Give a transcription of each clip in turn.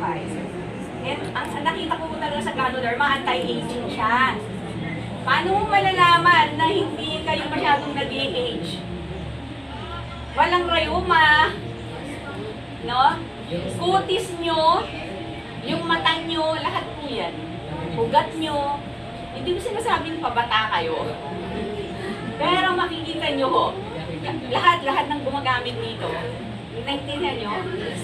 detoxify. And ang nakita ko talaga sa Ganoderma, anti-aging siya. Paano mo malalaman na hindi kayo masyadong nag-age? Walang rayuma, no? Kutis nyo, yung mata nyo, lahat po yan. Ugat nyo, hindi mo sinasabing pabata kayo. Pero makikita nyo ho, lahat ng gumagamit dito, naintindihan nyo,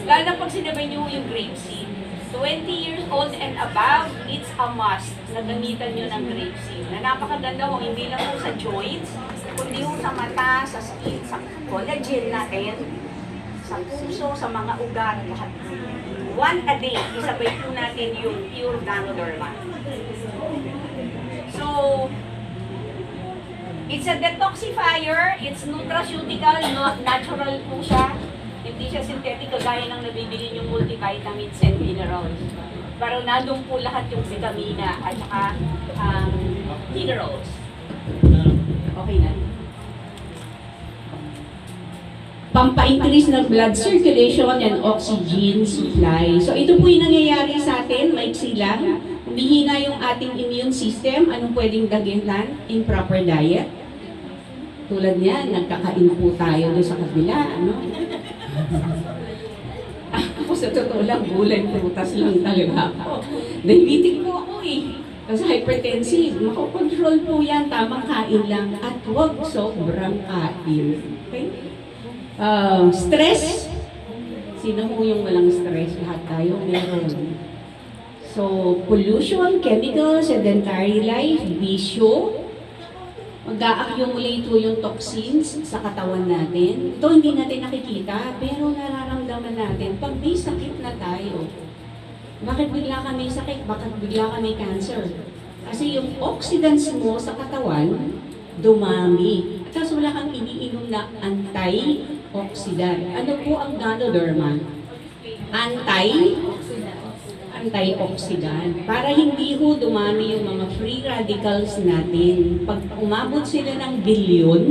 lalo na pag sinabay nyo yung grapeseed. 20 years old and above, it's a must na gamitan nyo ng grapeseed. Na napakaganda ho, hindi lang ho sa joints, kundi ho sa mata, sa skin, sa collagen natin, sa puso, sa mga ugat, lahat. One a day, isabay po natin yung pure Ganoderma. So, it's a detoxifier, it's nutraceutical, natural po siya. Hindi siya synthetic kagaya ng nabibili yung multivitamins and minerals. Pero nandun po lahat yung vitamina at saka minerals. Okay na. Pampa-increase ng blood circulation and oxygen supply. So ito po yung nangyayari sa atin, maiksi lang. Humihina yung ating immune system. Anong pwedeng dagilan? Improper diet. Tulad niyan, nagkakain po tayo doon sa kabila. Ano? Ako sa totoo lang, gulay, prutas lang talaga ako. Diabetic po ako eh. Kasi hypertensive. Makokontrol po yan, tamang kain lang. At huwag sobrang kain. Okay? Stress. Sino mo yung walang stress? Lahat tayo meron. So, pollution, chemicals, sedentary life, bisyo, mag-a-accumulate yung toxins sa katawan natin. Ito hindi natin nakikita, pero nararamdaman natin pag may sakit na tayo. Bakit bigla kami sakit? Bakit bigla kami cancer? Kasi yung oxidants mo sa katawan, dumami. At tapos wala kang iniinom na antioxidant. Ano po ang Ganoderma? Antioxidant. Para hindi ho dumami yung mga free radicals natin. Pag umabot sila ng bilyon,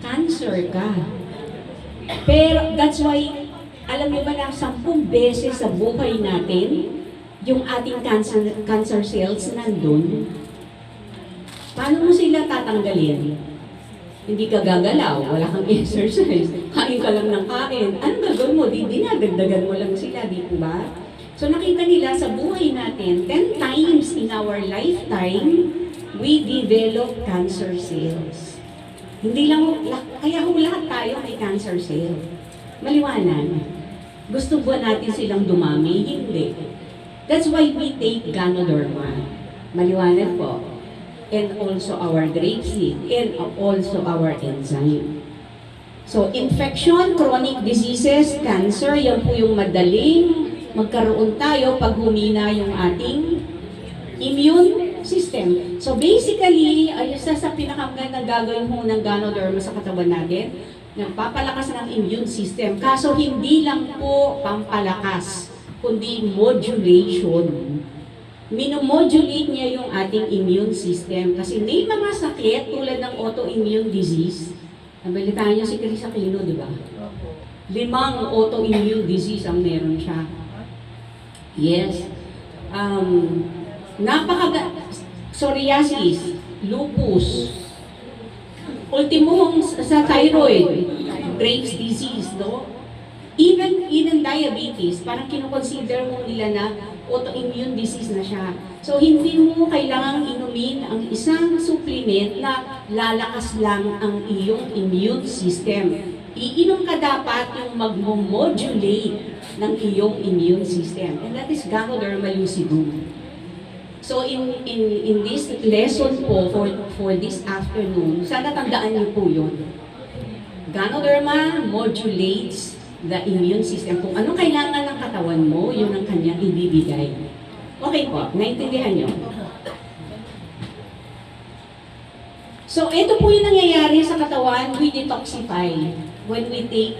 cancer ka. Pero that's why, alam niyo ba na 10 beses sa buhay natin, yung ating cancer cells nandun. Paano mo sila tatanggalin? Hindi ka gagalaw, wala kang exercise, kain ka lang ng kain. Anong gagawin mo? Dinadagdagan mo lang sila, di ba? So nakita nila sa buhay natin, 10 times in our lifetime, we develop cancer cells. Hindi lang, kaya lahat tayo may cancer cell. Maliwanag. Gusto ba natin silang dumami? Hindi. That's why we take Ganoderma. Maliwanag po. And also our grapeseed, and also our enzyme. So infection, chronic diseases, cancer, yan po yung madaling magkaroon tayo pag humina yung ating immune system. So basically, isa sa pinakamagandang gagawin mo ng Ganoderma sa katawan natin, nagpapalakas ng immune system. Kaso hindi lang po pampalakas, kundi modulation. Minomodulate niya yung ating immune system. Kasi may mga sakit tulad ng autoimmune disease. Nabalitaan niyo si Chris Aquino, di ba? 5 autoimmune disease ang meron siya. Yes. Psoriasis, lupus, ultimo sa thyroid, Graves' disease, no? Even diabetes, parang kinoconsider mo nila na autoimmune disease na siya. So, hindi mo kailangang inumin ang isang supplement na lalakas lang ang iyong immune system. Iinom ka dapat yung mag-modulate ng iyong immune system. And that is Ganoderma lucidum. So, in this lesson po, for this afternoon, sana tandaan niyo po yun. Ganoderma modulates the immune system. Kung anong kailangan ng katawan mo, yun ang kanyang ibibigay. Okay po, naintindihan nyo? So, ito po yung nangyayari sa katawan, we detoxify when we take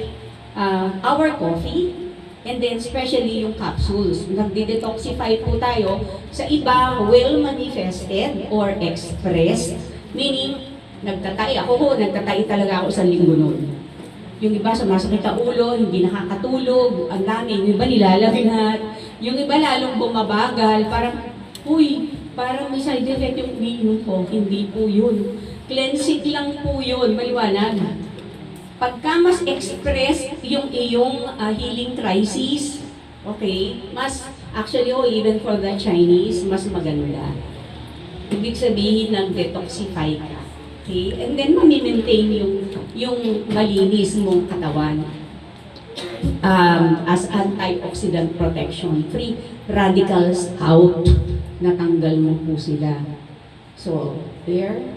our coffee, and then especially yung capsules. Nagde-detoxify po tayo sa iba well-manifested or expressed, meaning nagtatay talaga ako sa linggo noon. Yung iba sumasakit sa ulo, hindi nakakatulog, ang dami, yung iba nilalagnat, Yung iba lalong bumabagal, parang, uy, parang may side effect yung umiinom ko. Hindi po yun. Cleansing lang po yun, maliwanag. Pagka mas express yung iyong healing crisis, okay, mas, actually, even for the Chinese, mas maganda. Ibig sabihin nag-detoxify ka. Okay? And then, mamimaintain yung malinis mong katawan. As antioxidant protection, free radicals out, natanggal mo po sila. So, there.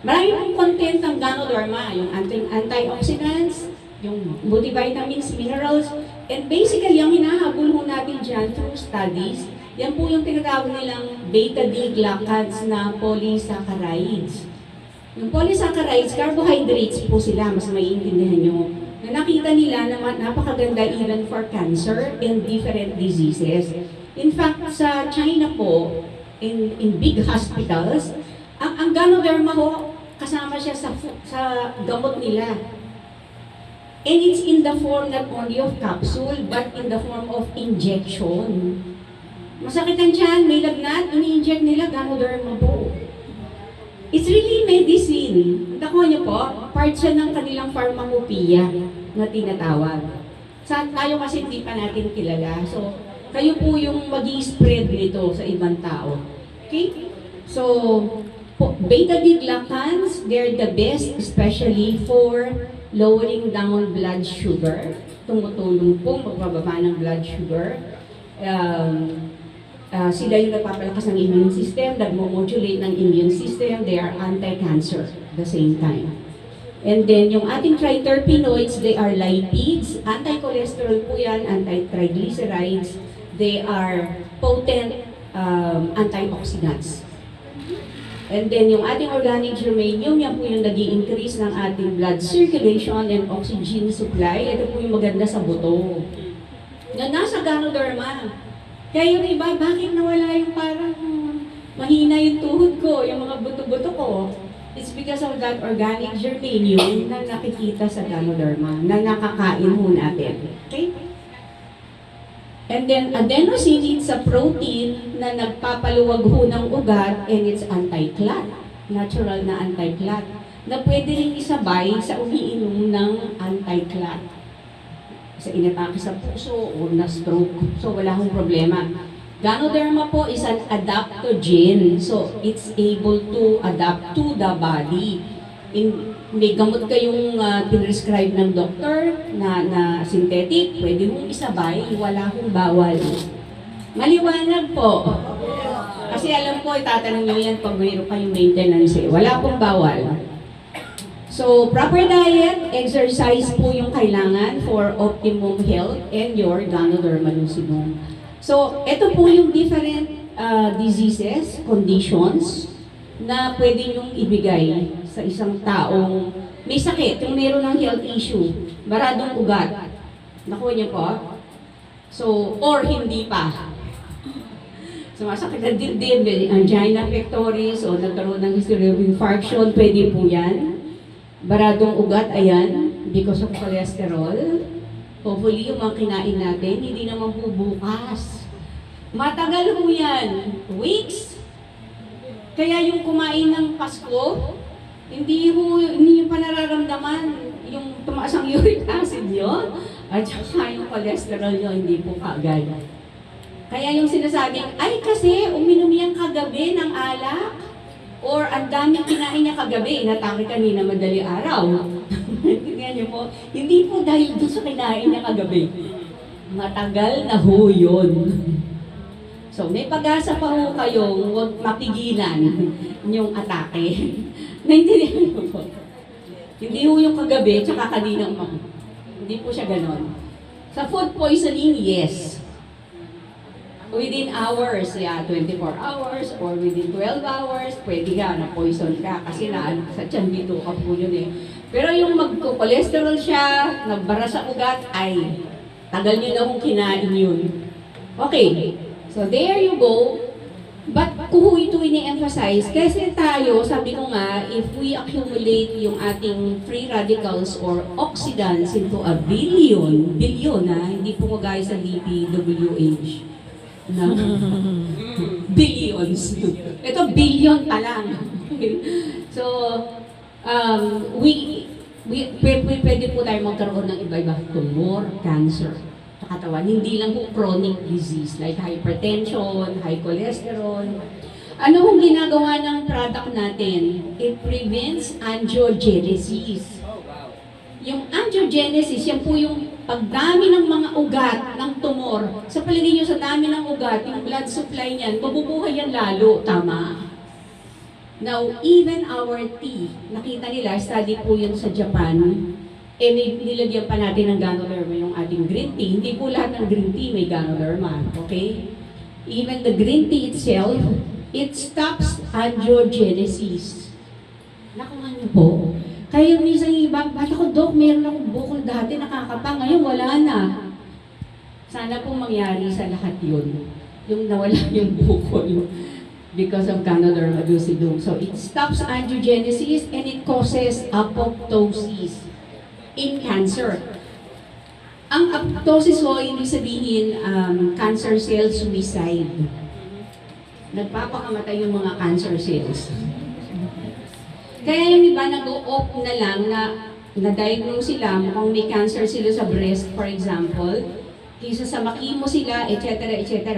Marami pong content ng Ganoderma, yung antioxidants, yung multivitamins, minerals, and basically, ang hinahabol mo natin dyan through studies, yan po yung tinatawag nilang beta-D-glucans na polysaccharides. Yung polysaccharides, carbohydrates po sila, mas maiintindihan nyo. Na nakita nila na napakaganda even for cancer and different diseases. In fact, sa China po, in big hospitals, ang Ganoderma ho, kasama siya sa gamot nila. And it's in the form not only of capsule, but in the form of injection. Masakit ang tiyan, may lagnat, ini-inject nila Ganoderma po. It's really medicine. Nakuha niyo po, part siya ng kanilang pharmacopoeia na tinatawag. Tayo kasi hindi pa natin kilala. So, kayo po yung mag-i-spread nito sa ibang tao. Okay? So, beta-D-glucans, they're the best, especially for lowering down blood sugar. Tumutulong po magbababa ng blood sugar. Sila yung nagpapalakas ng immune system, nagmo-modulate ng immune system, they are anti-cancer at the same time. And then yung ating triterpenoids, they are lipids, anti-cholesterol po yan, anti-triglycerides, they are potent antioxidants. And then yung ating organic germanium, yan po yung nag-i-increase ng ating blood circulation and oxygen supply. Ito po yung maganda sa buto. Na nasa Ganoderma. Kaya yung iba, bakit nawala yung parang mahina yung tuhod ko, yung mga buto-buto ko? It's because of that organic germanium na nakikita sa Ganoderma, na nakakain ho natin. Okay? And then, adenosine, it's a protein na nagpapaluwag ho ng ugat and it's anti-clot. Natural na anti-clot. Na pwede rin isabay sa umiinom ng anti-clot. Sa inatake sa puso o na-stroke. So, wala hong problema. Ganoderma po is an adaptogen. So, it's able to adapt to the body. May gamot kayong pinrescribe ng doktor na synthetic, pwede mong isabay, wala hong bawal. Maliwanag po. Kasi alam ko, itatanong nyo yan pag mayroon kayong maintenance eh. Wala pong bawal. So, proper diet, exercise po yung kailangan for optimum health and your Ganoderma lucidum. So, ito po yung different diseases, conditions, na pwede nyong ibigay sa isang taong may sakit, yung meron ng health issue, baradong ugat. Nakuha niyo po? So, or hindi pa. So, masakit na dibdib, angina pectoris, o nagkaroon ng history of infarction, pwede po yan. Baradong ugat, ayan, because of cholesterol. Hopefully, yung mga kinain natin, hindi naman po bukas. Matagal po yan. Weeks. Kaya yung kumain ng Pasko, hindi yung pa nararamdaman yung tumaas ang uric acid nyo, at saka yung cholesterol nyo, hindi po kaagad. Kaya yung sinasabing, ay kasi uminom yan kagabi ng alak, or ang daming kinain niya kagabi, inatake kanina madali araw. Tingnan niyo po, hindi po dahil doon sa kinain niya kagabi. Matagal na ho yun. So, may pag-asa pa ho kayong huwag mapigilan yung atake. Naintindihan niyo po. Hindi ho yung kagabi, tsaka kanina umaga. Hindi po siya ganon. Sa food poisoning, yes. Within hours, 24 hours, or within 12 hours, pwede ka, na-poison ka, kasi sa tiyan dito ka po yun eh. Pero yung mag-cholesterol siya, nagbara sa ugat, ay, tagal nyo na kung kinain yun. Okay, so there you go. But kung ito ini-emphasize, kasi tayo, sabi ko nga, if we accumulate yung ating free radicals or oxidants into a billion hindi po ko guys sa DPWH, na billions. Ito, billion pa lang. So, pwede po tayo magkaroon ng iba-ibang tumor, cancer, sa katawan. Hindi lang po chronic disease like hypertension, high cholesterol. Ano hong ginagawa ng product natin? It prevents angiogenesis. Yung angiogenesis, yan po yung pagdami ng mga ugat ng tumor. Sa palagay nyo, sa dami ng ugat, yung blood supply niyan, mabubuhay yan lalo. Tama. Now, even our tea, nakita nila, study po yun sa Japan, nilagyan pa natin ng Ganoderma yung ating green tea. Hindi po lahat ng green tea may Ganoderma, okay? Even the green tea itself, it stops angiogenesis. Nakuha niyo po. Kaya minsan yung iba, ba't ako, Dok, meron akong bukol dati, nakakapa, ngayon wala na. Sana po mangyari sa lahat yun. Yung nawala yung bukol because of Ganoderma lucidum. So it stops angiogenesis and it causes apoptosis in cancer. Ang apoptosis ho, ibig sabihin, cancer cell suicide. Nagpapakamatay yung mga cancer cells. Kaya yung iba nag-o-opt na lang na-diagnose sila, mukhang may cancer sila sa breast, for example, kaysa sa makimo sila, etc., etc.,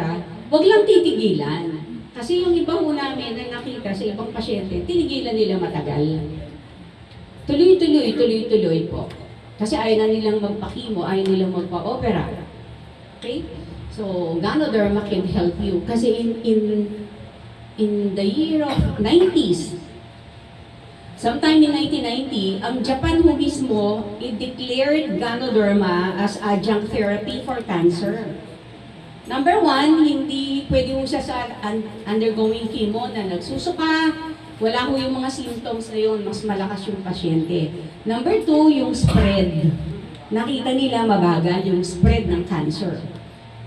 wag lang titigilan. Kasi yung iba ho namin na nakita sa ibang pasyente, tinigilan nila matagal. Tuloy-tuloy po. Kasi ayaw na nilang magpa-chemo, ayaw nilang magpa-opera. Okay? So, Ganoderma can help you. Kasi in the year of 90s, sometime in 1990, ang Japan ho mismo, it declared Ganoderma as adjunct therapy for cancer. Number one, hindi pwede mo siya sa undergoing chemo na nagsusuka, wala ho yung mga symptoms na yun, mas malakas yung pasyente. Number two, yung spread. Nakita nila mabagal yung spread ng cancer.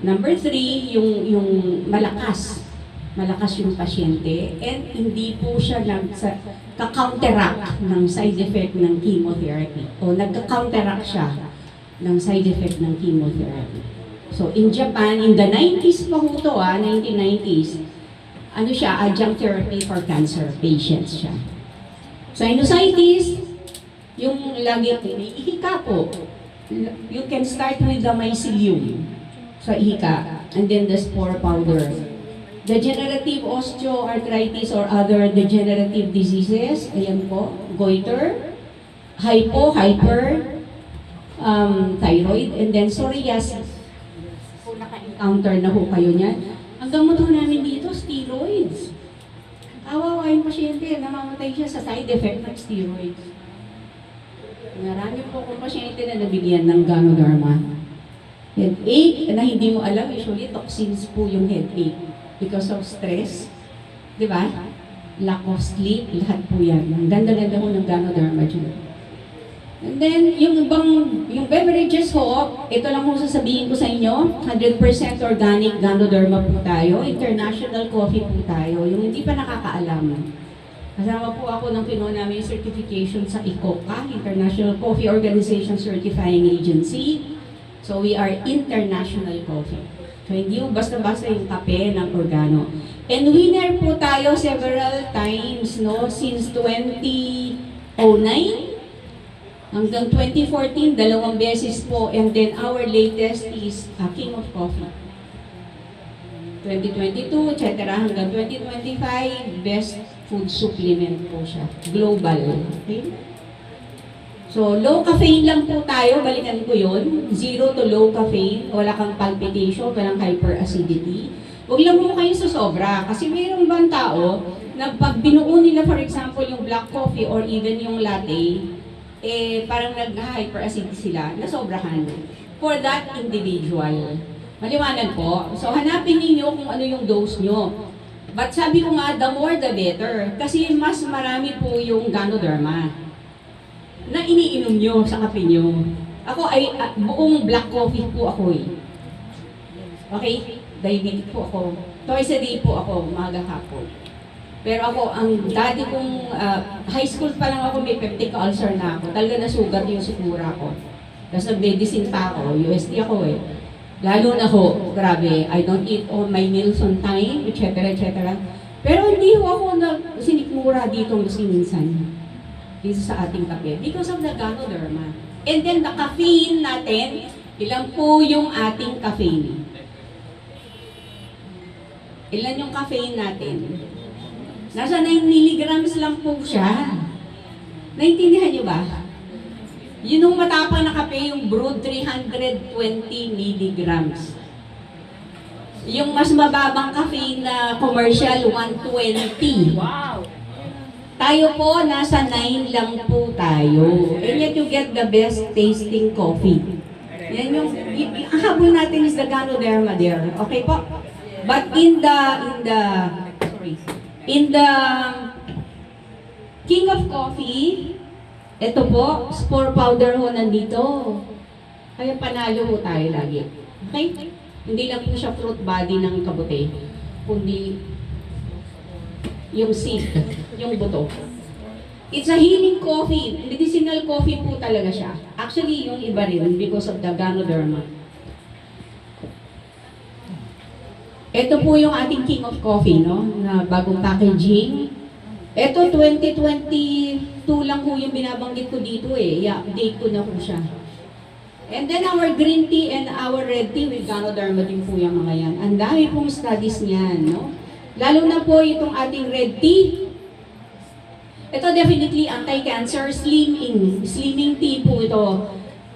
Number three, yung malakas yung pasyente, and hindi po siya ka-counteract ng side effect ng chemotherapy o nagka-counteract siya ng side effect ng chemotherapy. So in Japan, in the 90s pa ho to 1990s, ano siya, adjunct therapy for cancer patients siya. Sinusitis, yung lagi may ihika po. You can start with the mycelium sa ihika, and then the spore powder. Degenerative osteoarthritis or other degenerative diseases, ayan po, goiter, thyroid, and then psoriasis. Kung naka-encounter na ho kayo niyan, ang gamot ho namin dito, steroids. Kawawa yung pasyente, namamatay siya sa side effect ng steroids. Marami po kong pasyente na nabigyan ng Ganoderma. Headache, na hindi mo alam, usually toxins po yung headache. Because of stress, di ba? Lack of sleep, lahat po yan. Ang ganda-ganda ho ng Ganoderma dyan. And then, yung beverages ho, ito lang ho sasabihin ko sa inyo, 100% organic Ganoderma po tayo, international coffee po tayo, yung hindi pa nakakaalam. Kasama po ako ng pinuha namin yung certification sa ICOCA, International Coffee Organization Certifying Agency. So, we are international coffee. So, hindi yung basta-basta yung kape ng organo. And winner po tayo several times, no? Since 2009 hanggang 2014, 2 beses po. And then our latest is King of Coffee. 2022, etc. hanggang 2025, best food supplement po siya. Global. Okay? So, low caffeine lang po tayo, balikan ko yun. 0 to low caffeine, wala kang palpitation, walang hyperacidity. Huwag lang mo kayo sa sobra. Kasi mayroong bang tao na pag binuo nila, for example, yung black coffee or even yung latte, parang nag-hyperacidity sila, nasobrahan. For that individual. Maliwanag po. So, hanapin ninyo kung ano yung dose nyo. But sabi ko nga, the more the better. Kasi mas marami po yung Ganoderma na iniinom nyo sa kape nyo. Ako ay buong black coffee po ako eh. Okay? Diabetic po ako. Twice a day po ako, umaga hapon. Pero ako, ang dati kong, high school pa lang ako, may peptic ulcer na ako. Talaga nasugat yung sikmura ko. Tapos nag-medicine pa ako, UST ako eh. Lalo na ho, grabe, I don't eat all my meals on time, etc. etc. Pero hindi ho ako sinikmura dito minsan. Dito sa ating kape. Because of the Ganoderma. And then the caffeine natin, ilan po yung ating caffeine? Ilan yung caffeine natin? Nasa 9 milligrams lang po siya. Naintindihan niyo ba? Yun yung matapang na kape, yung brewed 320 milligrams. Yung mas mababang caffeine na commercial, 120. Wow! Tayo po, nasa 9 lang po tayo. And yet you get the best tasting coffee. Yan yung ang habol natin is the Ganoderma there. Okay po? But in the King of Coffee, ito po, spore powder ho nandito. Kaya panalo ho tayo lagi. Okay? Hindi lang po siya fruit body ng kabote, kundi yung seed, yung buto. It's a healing coffee. Medicinal coffee po talaga siya. Actually, yung iba rin because of the Ganoderma. Ito po yung ating King of Coffee, no? Na bagong packaging. Ito, 2022 lang po yung binabanggit ko dito eh. I-update ko na po siya. And then our green tea and our red tea with Ganoderma din po yung mga yan. Ang dami pong studies niyan, no? Lalo na po itong ating red tea. Ito definitely anti-cancer slimming. Slimming tea po ito.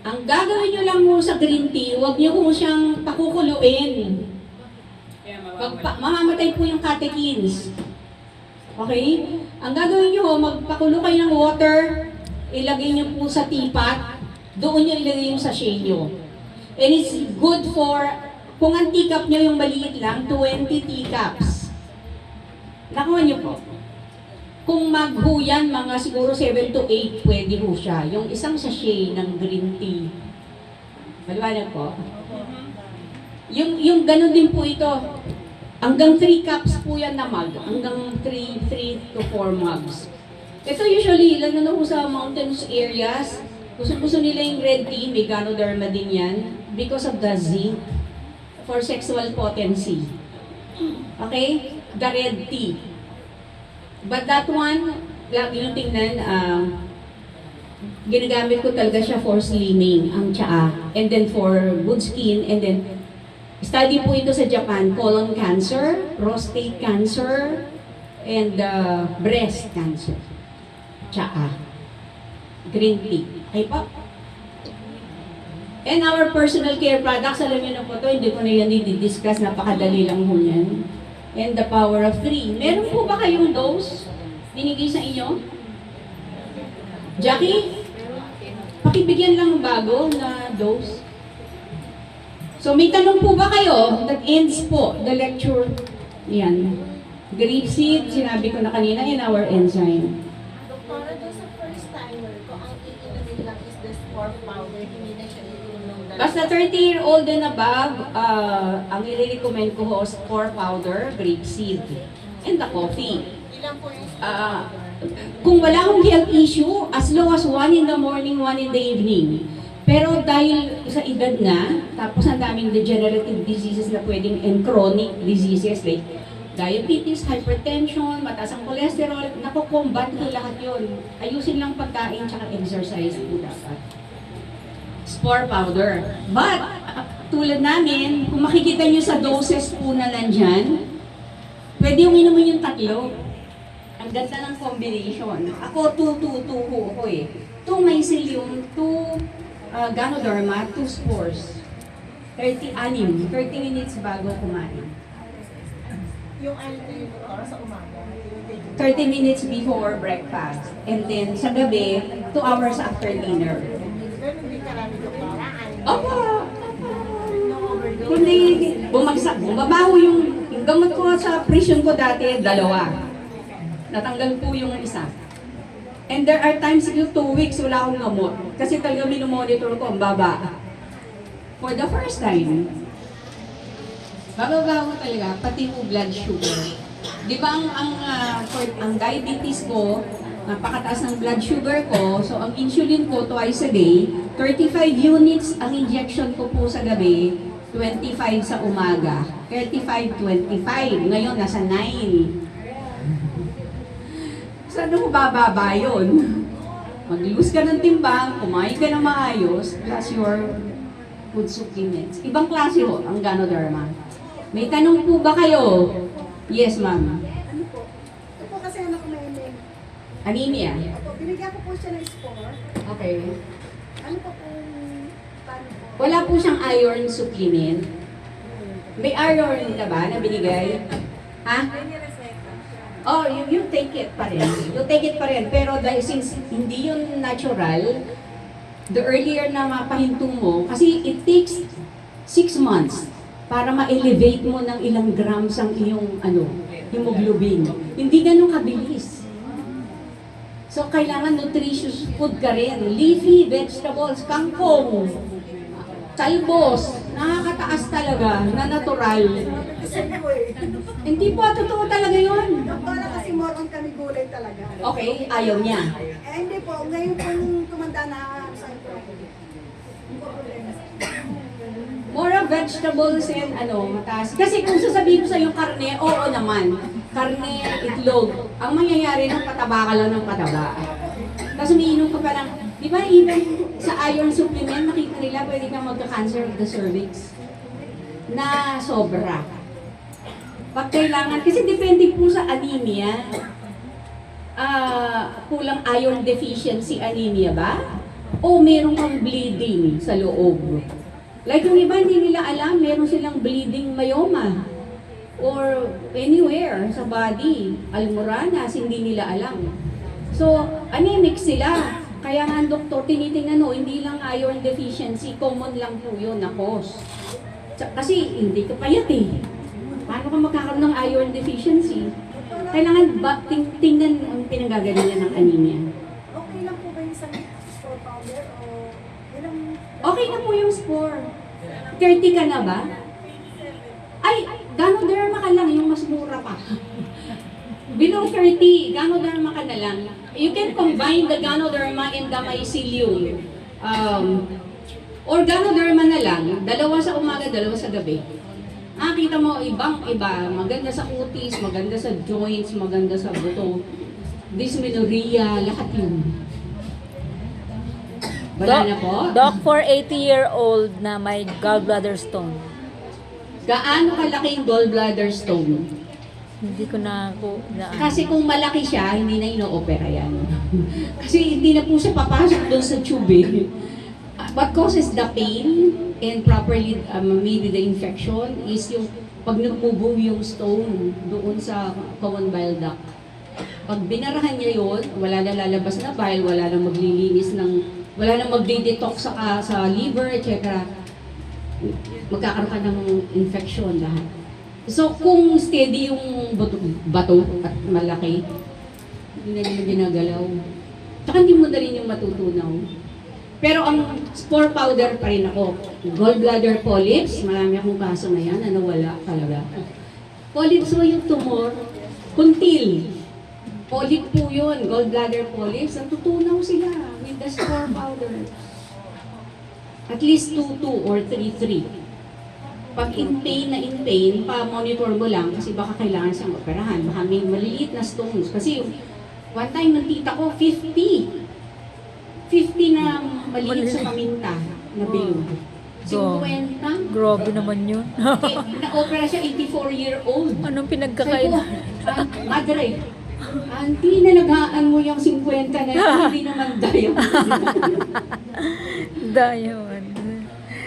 Ang gagawin nyo lang po sa green tea, huwag nyo po siyang pakukuluin. Mamamatay po yung catechins. Okay? Ang gagawin nyo, magpakulo kayo ng water, ilagay nyo po sa teapot, doon nyo ilagay yung sachet nyo. And it's good for, kung ang teacup nyo yung maliit lang, 20 teacups. Nakuha nyo po. Kung maghuyan, mga siguro 7 to 8, pwede ho siya. Yung isang sachet ng green tea. Maliwanag po. Yung ganun din po ito. Hanggang 3 cups po yan na mug. Hanggang 3 to 4 mugs. Ito usually, lalo na po sa mountainous areas, gusto nila yung red tea, may Ganoderma din yan, because of the zinc for sexual potency. Okay? The red tea. But that one, lagi nyo tingnan, ginagamit ko talaga siya for slimming, ang tsaa, and then for good skin, and then study po ito sa Japan, colon cancer, prostate cancer, and breast cancer. Tsaa. Green tea. Okay po? And our personal care products, alam niyo na po ito, hindi ko na yan i-discuss, napakadali lang po yan. And the power of 3. Meron po ba kayong dose binigay sa inyo? Jackie? Pakibigyan lang ng bago na dose. So may tanong po ba kayo? That ends po the lecture. Yan. Grape seed, sinabi ko na kanina, in our enzyme. Doktora, doon sa first timer ko, ang iinumin lang is the spore powder, hindi na siya iinom na. Basta 30-year-old and above, ang i-recommend ko ho, spore powder, grape seed, and the coffee. Ilan po yung Kung wala akong health issue, as low as 1 in the morning, 1 in the evening. Pero dahil sa edad na, tapos ang daming degenerative diseases na pwedeng and chronic diseases like diabetes, hypertension, mataas ang cholesterol, nakukombat ko lahat yun. Ayusin lang pagkain tsaka exercise po dapat. Spore powder. But, tulad namin, kung makikita nyo sa doses po na nandyan, pwede yung inumin yung tatlo. Ang ganda ng combination. Ako, 2-2-2 ho ako eh. 2 mycelium, 2 Ganoderma, 2 spores. 30 minutes bago kumain. yung ano yung doktora sa umaga? 30 minutes before breakfast. And then sa gabi, 2 hours after dinner. Ganun din karami doktora? Opo! No overdose? Kundi bumagsak, bumabaho yung gamot ko sa prison ko dati, 2. Natanggal po yung isa. And there are times yung 2 weeks wala akong gamot. Kasi talaga minomonitor ko ang baba. For the first time. Bababa mo talaga, pati mo blood sugar. Di ba ang diabetes ko, napakataas ng blood sugar ko, so ang insulin ko twice a day, 35 units ang injection ko po sa gabi, 25 sa umaga. 35, 25. Ngayon, nasa 9. Saan mo bababa yun? Mag-lose ka ng timbang, kumain ka ng maayos, plus your food supplements. Ibang klase ho ang Ganoderma. May tanong po ba kayo? Yes, ma'am. Ano po? Ito po kasi anak ko may Anemia. Opo, binigyan ko po siya ng spore. Okay. Ano po kung paano po? Wala po siyang iron supplement. May iron ka ba na binigay? Ha? Oh, you take it pa rin. You take it pa rin. Pero dahil since hindi yun natural, the earlier na mapahinto mo, kasi it takes 6 months para ma-elevate mo ng ilang grams ang iyong hemoglobin. Hindi ganun kabilis. So, kailangan nutritious food ka rin. Leafy vegetables, kangkong, talbos, nakakataas talaga na natural. Kasi po eh. Hindi po, totoo talaga yun. Para kasi more on kami gulay talaga. Okay, ayaw niya. Eh hindi po, ngayon po nung tumanda na sa ito. More of vegetables and mataas. Kasi kung sasabihin ko sa yung karne, oo naman. Karne, itlog. Ang mangyayari ng pataba ka lang ng pataba. Tapos umiinom ka pa lang. Di ba even sa iron supplement, nakita nila pwede kang magka-cancer of the cervix. Na sobra. Pag kailangan, kasi depende po sa anemia. Kulang iron deficiency anemia ba? O meron kang bleeding sa loob? Like yung iba, hindi nila alam, meron silang bleeding myoma. Or anywhere sa body. Almoranas, hindi nila alam. So, anemic sila. Kaya nga ang doktor, tinitingnan hindi lang iron deficiency, common lang po yun na cause. Kasi hindi ka payat eh. Paano ka magkakaroon ng iron deficiency? Kailangan tingnan ang pinanggagalingan ng anemia. Okay lang po ba yung isang spore powder o ilang... Okay na po yung spore. 30 ka na ba? Ay, Ganoderma ka lang, yung mas mura pa. Below 30, Ganoderma ka na lang. You can combine the Ganoderma and the mycelium. Or Ganoderma na lang, dalawa sa umaga, dalawa sa gabi. Kita mo, ibang-iba. Maganda sa kutis, maganda sa joints, maganda sa buto. Dysmenorrhea, lahat yun. Wala na po? Doc, for 80-year-old na may gallbladder stone. Gaano kalaki yung gallbladder stone? Hindi ko na Kasi kung malaki siya, hindi na ino-opera yan. Kasi hindi na po siya papasok doon sa tube eh. What causes the pain and properly maybe the infection is yung pag nagmubo yung stone doon sa common bile duct. Pag binarahan niya yun, wala na lalabas na bile, wala na maglilinis wala na magde-detox sa liver, etc. Magkakaroon ka ng infection lahat. So, kung steady yung bato at malaki, hindi na nila ginagalaw. Tsaka hindi mo na rin yung matutunaw. Pero ang spore powder pa rin ako. Gallbladder polyps, marami akong kaso na yan na nawala talaga. Polyps mo yung tumor, kuntil. Polyp po yun, gallbladder polyps, natutunaw sila with the spore powder. At least 2-2 or 3-3. Pag in pain, pa-monitor mo lang kasi baka kailangan siyang operahan. Baka may maliliit na stones. Kasi one time ng tita ko, 50 na maliit sa paminta na bilog. 50. Grabe naman yun. Na-opera siya, 84-year-old. Anong pinagkakailan? Madre, auntie, nalagaan mo yung 50 na yun, hindi naman diamond. Diamond.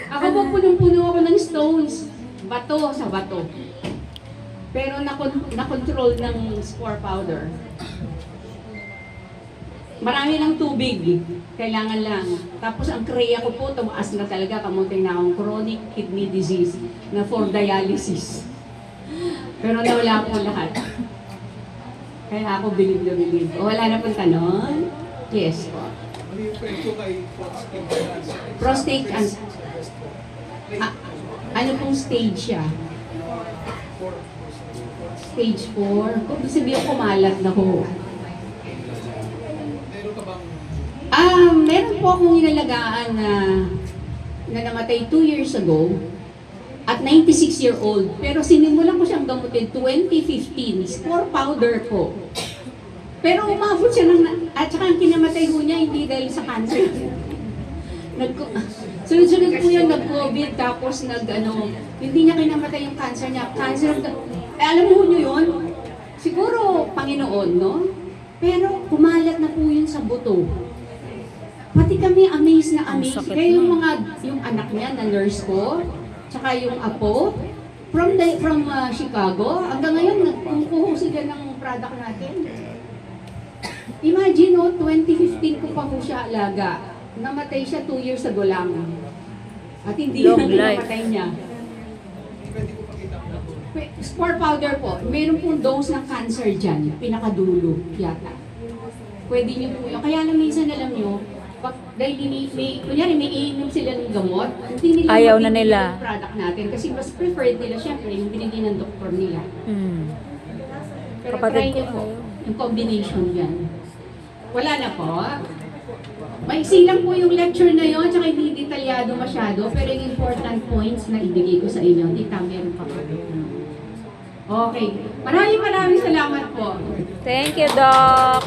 Ako po punong-puno ako ng stones. Bato sa bato. Pero na-control ng spore powder. Marami ng tubig. Kailangan lang. Tapos ang kreya ko po, tumaas na talaga. Kamunting na akong chronic kidney disease na for dialysis. Pero nawala po lahat. Kaya ako believe na believe. O, wala na pong tanong? Yes po. Ano yung kwento kay prostate cancer? Prostate cancer. Ano pong stage siya? Stage 4. Kung sabihin kumalat na ho. Meron ka bang Meron po akong inalagaan na namatay 2 years ago at 96-year-old. Pero sinimulan ko siyang gamutin 2015, spore powder ko. Pero umabot siya ng, at saka ang kinamatay ho niya hindi dahil sa cancer. Sunod-sunod po yan, nag-COVID, tapos hindi niya kinamatay yung cancer niya. Alam mo niyo yun? Siguro, Panginoon, no? Pero kumalat na po yun sa buto. Pati kami amazed na amazed. Ang sakit Kaya yung nun. yung anak niya na nurse ko, tsaka yung apo, from Chicago, hanggang ngayon, nagkukuho sila ng product natin. Imagine, 2015 ko pa po siya alaga. Namatay siya 2 years ago lang. At hindi Long na life. namatay niya. Spore powder po, meron pong dose ng cancer dyan, pinakadulo yata. Pwede niyo po yun. Kaya lang minsan alam niyo, dahil kunyari may iinom sila ng gamot, hindi nila Ayaw na mabibili nila. yung product natin kasi mas preferred nila syempre yung binigay ng doktor nila. Pero Kapatid try ko niyo po, kayo. yung combination yan. Wala na po. Maiksi lang po yung lecture na yon, tsaka hindi detalyado masyado, pero yung important points na ibigay ko sa inyo, tita, meron pa po. Okay. Maraming salamat po. Thank you, Doc.